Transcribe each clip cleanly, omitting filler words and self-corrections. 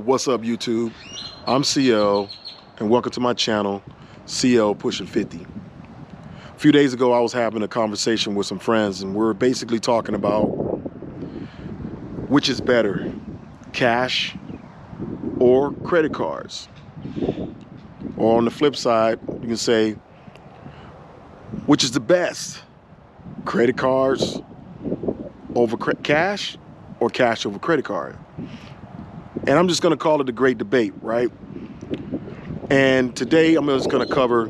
What's up, YouTube? I'm CL, and welcome to my channel, CL Pushing 50. A few days ago, I was having a conversation with some friends, and we're basically talking about which is better, cash or credit cards. Or on the flip side, you can say, which is the best, credit cards over cash or cash over credit card? And I'm just going to call it a great debate, right? And today I'm just going to cover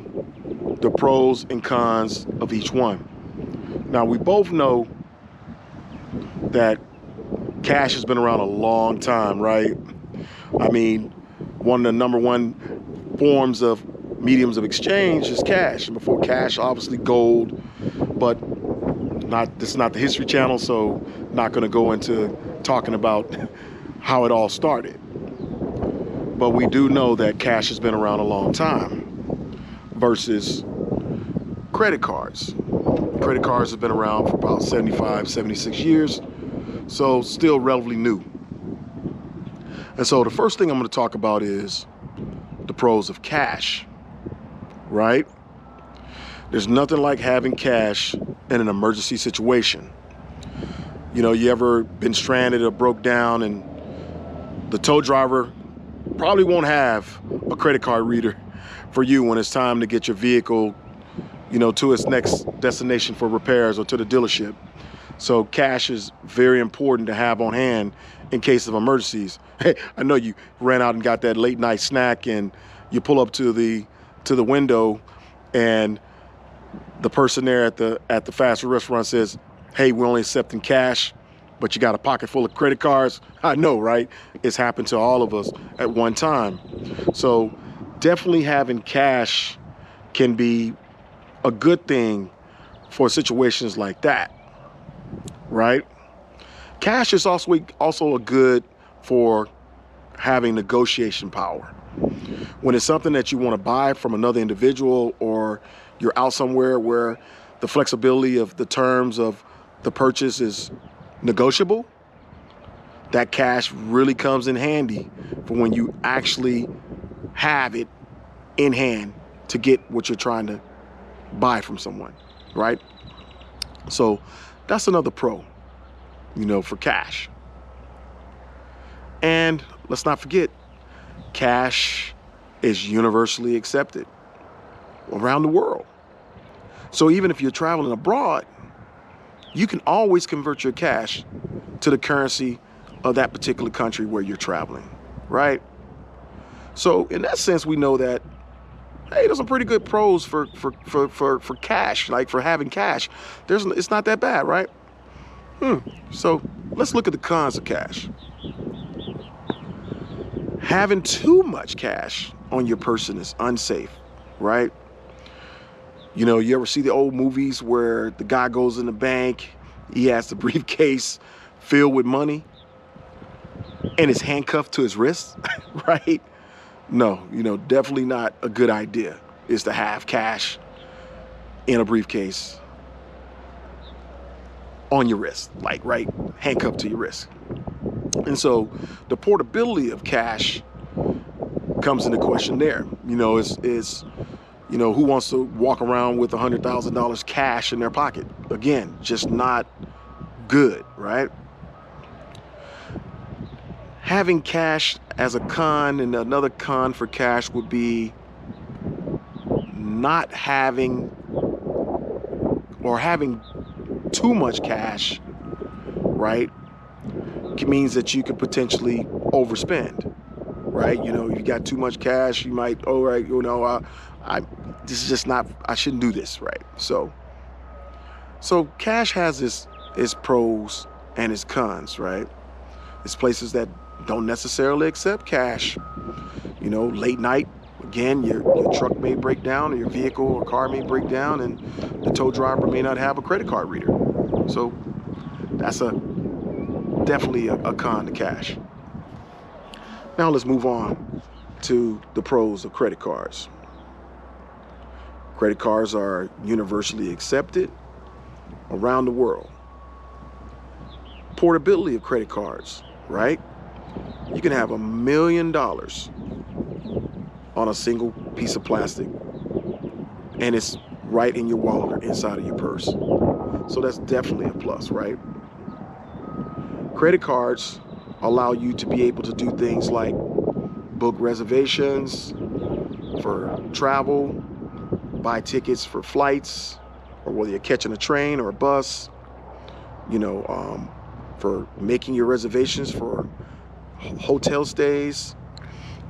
the pros and cons of each one. Now, we both know that cash has been around a long time, right? I mean, one of the number one forms of mediums of exchange is cash. And before cash, obviously gold, but this is not the History Channel, so not going to go into talking about how it all started. But we do know that cash has been around a long time versus credit cards. Credit cards have been around for about 75, 76 years, so still relatively new. And so the first thing I'm going to talk about is the pros of cash, right? There's nothing like having cash in an emergency situation. You know, you ever been stranded or broke down and the tow driver probably won't have a credit card reader for you when it's time to get your vehicle, you know, to its next destination for repairs or to the dealership. So cash is very important to have on hand in case of emergencies. Hey, I know you ran out and got that late night snack and you pull up to the window and the person there at the fast food restaurant says, "Hey, we're only accepting cash, but you got a pocket full of credit cards." I know, right? It's happened to all of us at one time. So definitely having cash can be a good thing for situations like that, right? Cash is also a good for having negotiation power. When it's something that you want to buy from another individual, or you're out somewhere where the flexibility of the terms of the purchase is negotiable, that cash really comes in handy for when you actually have it in hand to get what you're trying to buy from someone, right? So that's another pro, you know, for cash. And let's not forget, cash is universally accepted around the world. So even if you're traveling abroad, you can always convert your cash to the currency of that particular country where you're traveling, right? So in that sense, we know that, hey, there's some pretty good pros for cash, like for having cash. It's not that bad, right? So let's look at the cons of cash. Having too much cash on your person is unsafe, right? You know, you ever see the old movies where the guy goes in the bank, he has the briefcase filled with money and is handcuffed to his wrist, right? No, you know, definitely not a good idea is to have cash in a briefcase on your wrist, like right, handcuffed to your wrist. And so the portability of cash comes into question there. You know, you know, who wants to walk around with $100,000 cash in their pocket? Again, just not good, right? Having cash as a con, and another con for cash would be not having, or having too much cash, right? It means that you could potentially overspend, right? You know, you got too much cash, you might, oh, right, you know, this is just not, I shouldn't do this, right? So cash has its pros and its cons, right? It's places that don't necessarily accept cash. You know, late night, again, your truck may break down, or your vehicle or car may break down, and the tow driver may not have a credit card reader. So that's definitely a con to cash. Now let's move on to the pros of credit cards. Credit cards are universally accepted around the world. Portability of credit cards, right? You can have $1 million on a single piece of plastic, and it's right in your wallet or inside of your purse. So that's definitely a plus, right? Credit cards allow you to be able to do things like book reservations for travel, buy tickets for flights, or whether you're catching a train or a bus, for making your reservations for hotel stays.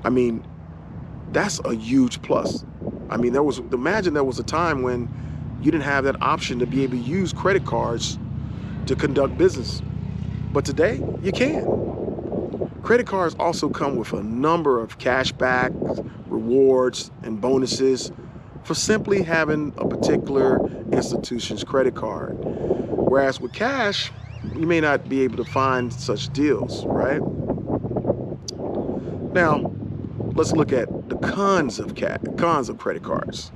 I mean, that's a huge plus. I mean, imagine there was a time when you didn't have that option to be able to use credit cards to conduct business. But today, you can. Credit cards also come with a number of cashback, rewards, and bonuses for simply having a particular institution's credit card. Whereas with cash, you may not be able to find such deals, right? Now, let's look at the cons of credit cards.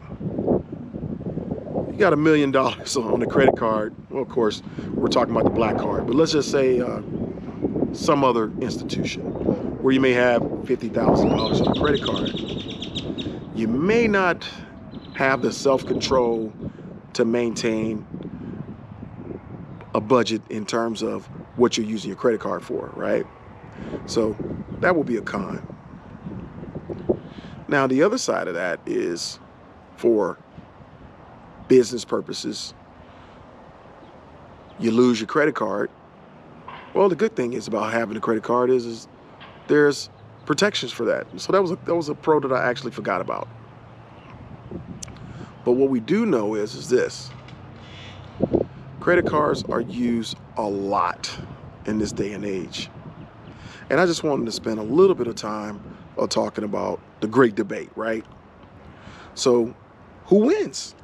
You got $1 million on the credit card. Well, of course, we're talking about the black card, but let's just say some other institution where you may have $50,000 on a credit card. You may not have the self-control to maintain a budget in terms of what you're using your credit card for, right? So that will be a con. Now, the other side of that is for business purposes. You lose your credit card. Well, the good thing is about having a credit card is there's protections for that. So that was a pro that I actually forgot about. But what we do know is this. Credit cards are used a lot in this day and age. And I just wanted to spend a little bit of time talking about the great debate, right? So who wins?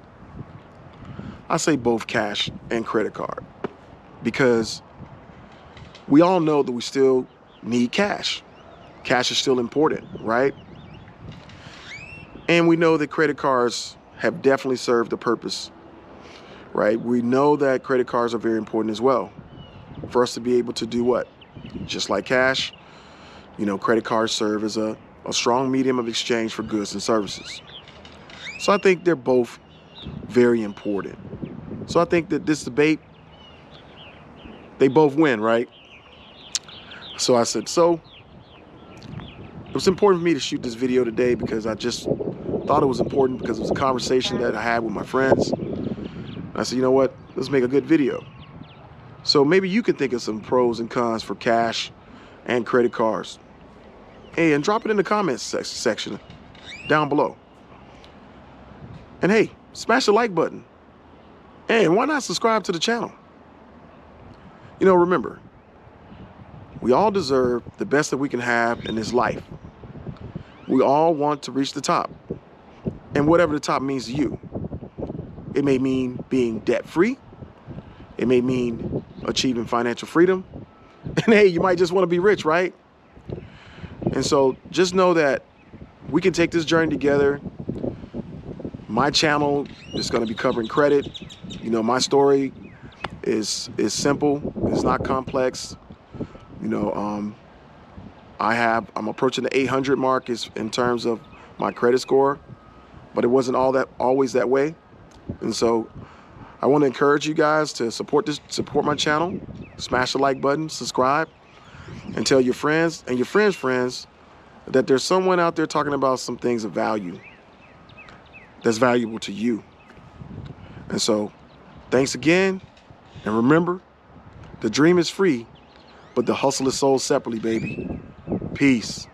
I say both cash and credit card, because we all know that we still need cash. Cash is still important, right? And we know that credit cards have definitely served a purpose, right? We know that credit cards are very important as well for us to be able to do what? Just like cash, credit cards serve as a strong medium of exchange for goods and services. So I think they're both very important. So I think that this debate, they both win, right? So I said, so it was important for me to shoot this video today because I just thought it was important because it was a conversation that I had with my friends. And I said, you know what, let's make a good video. So maybe you can think of some pros and cons for cash and credit cards. Hey, and drop it in the comments section down below. And hey, smash the like button. And why not subscribe to the channel? Remember, we all deserve the best that we can have in this life. We all want to reach the top. And whatever the top means to you. It may mean being debt-free. It may mean achieving financial freedom. And hey, you might just want to be rich, right? And so just know that we can take this journey together. My channel is going to be covering credit. My story is simple. It's not complex. I'm approaching the 800 mark in terms of my credit score, but it wasn't always that way. And so I want to encourage you guys to support my channel, smash the like button, subscribe, and tell your friends and your friends' friends that there's someone out there talking about some things of value that's valuable to you. And so thanks again. And remember, the dream is free, but the hustle is sold separately, baby. Peace.